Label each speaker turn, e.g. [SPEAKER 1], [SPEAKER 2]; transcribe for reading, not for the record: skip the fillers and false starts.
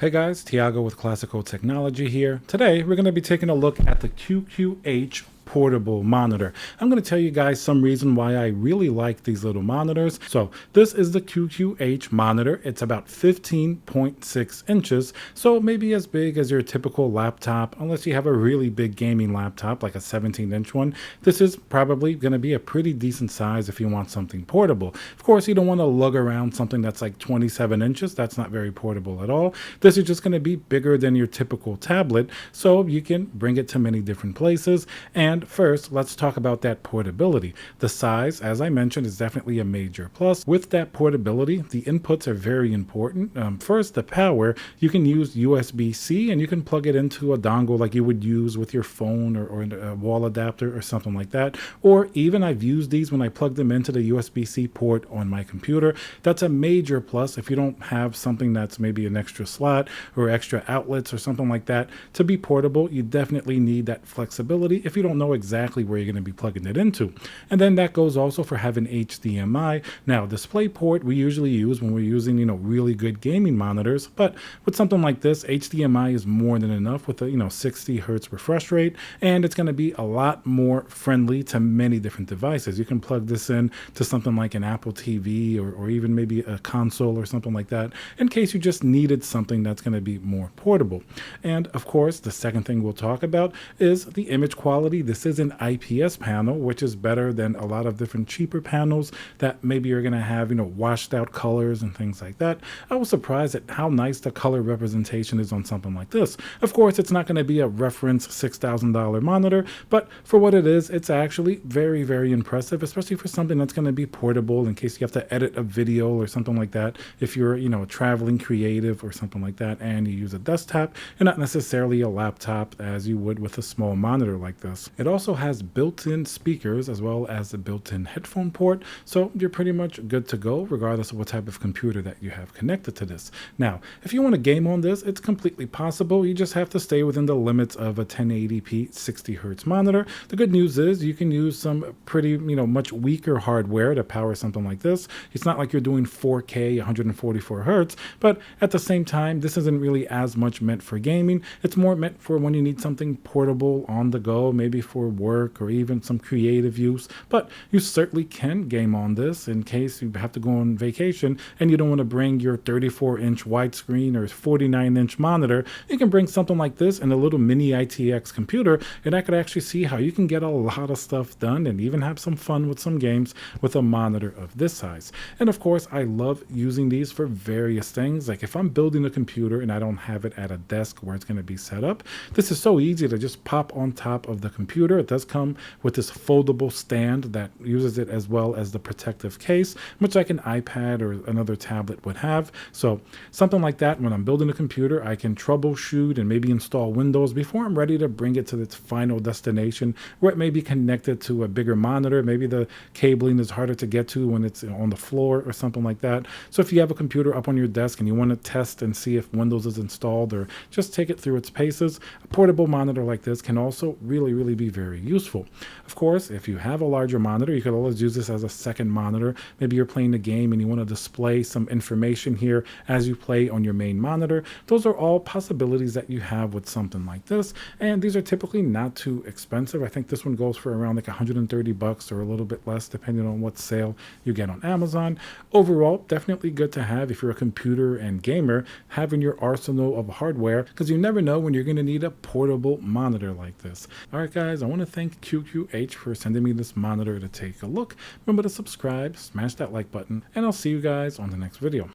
[SPEAKER 1] Hey guys, Tiago with Classical Technology here. Today we're going to be taking a look at the QQH Portable Monitor. I'm going to tell you guys some reason why I really like these little monitors. So this is the QQH monitor. It's about 15.6 inches, so maybe as big as your typical laptop, unless you have a really big gaming laptop like a 17-inch one. This is probably going to be a pretty decent size if you want something portable. Of course, you don't want to lug around something that's like 27 inches. That's not very portable at all. This is just going to be bigger than your typical tablet, so you can bring it to many different places. And first, let's talk about that portability. The size, as I mentioned, is definitely a major plus. With that portability, the inputs are very important. First, the power. You can use USB-C and you can plug it into a dongle like you would use with your phone or a wall adapter or something like that. Or even I've used these when I plug them into the USB-C port on my computer. That's a major plus if you don't have something that's maybe an extra slot or extra outlets or something like that. To be portable, you definitely need that flexibility if you don't know exactly where you're going to be plugging it into. And then that goes also for having HDMI. Now, DisplayPort we usually use when we're using, really good gaming monitors, but with something like this, HDMI is more than enough with a, 60 hertz refresh rate, and it's going to be a lot more friendly to many different devices. You can plug this in to something like an Apple TV or even maybe a console or something like that in case you just needed something that's going to be more portable. And of course, the second thing we'll talk about is the image quality. This is an IPS panel, which is better than a lot of different cheaper panels that maybe you're going to have, washed out colors and things like that. I was surprised at how nice the color representation is on something like this. Of course, it's not going to be a reference $6,000 monitor, but for what it is, it's actually very, very impressive, especially for something that's going to be portable in case you have to edit a video or something like that. If you're, traveling creative or something like that and you use a desktop and not necessarily a laptop as you would with a small monitor like this. It also has built-in speakers as well as a built-in headphone port, so you're pretty much good to go regardless of what type of computer that you have connected to this. Now, if you want to game on this, it's completely possible. You just have to stay within the limits of a 1080p 60 hertz monitor. The good news is you can use some pretty, much weaker hardware to power something like this. It's not like you're doing 4K 144 hertz, but at the same time, this isn't really as much meant for gaming. It's more meant for when you need something portable on the go, maybe for work or even some creative use. But you certainly can game on this in case you have to go on vacation and you don't want to bring your 34-inch widescreen or 49-inch monitor. You can bring something like this and a little mini ITX computer, and I could actually see how you can get a lot of stuff done and even have some fun with some games with a monitor of this size. And of course, I love using these for various things. Like if I'm building a computer and I don't have it at a desk where it's going to be set up, this is so easy to just pop on top of the computer. It does come with this foldable stand that uses it as well as the protective case, much like an iPad or another tablet would have. So something like that, when I'm building a computer, I can troubleshoot and maybe install Windows before I'm ready to bring it to its final destination where it may be connected to a bigger monitor. Maybe the cabling is harder to get to when it's on the floor or something like that. So if you have a computer up on your desk and you want to test and see if Windows is installed or just take it through its paces, a portable monitor like this can also really be very useful. Of course, if you have a larger monitor, you could always use this as a second monitor. Maybe you're playing a game and you want to display some information here as you play on your main monitor. Those are all possibilities that you have with something like this, and these are typically not too expensive. I think this one goes for around like $130 or a little bit less depending on what sale you get on Amazon. Overall, definitely good to have if you're a computer and gamer, having your arsenal of hardware, because you never know when you're going to need a portable monitor like this. All right, guys, I want to thank QQH for sending me this monitor to take a look. Remember to subscribe, smash that like button, and I'll see you guys on the next video.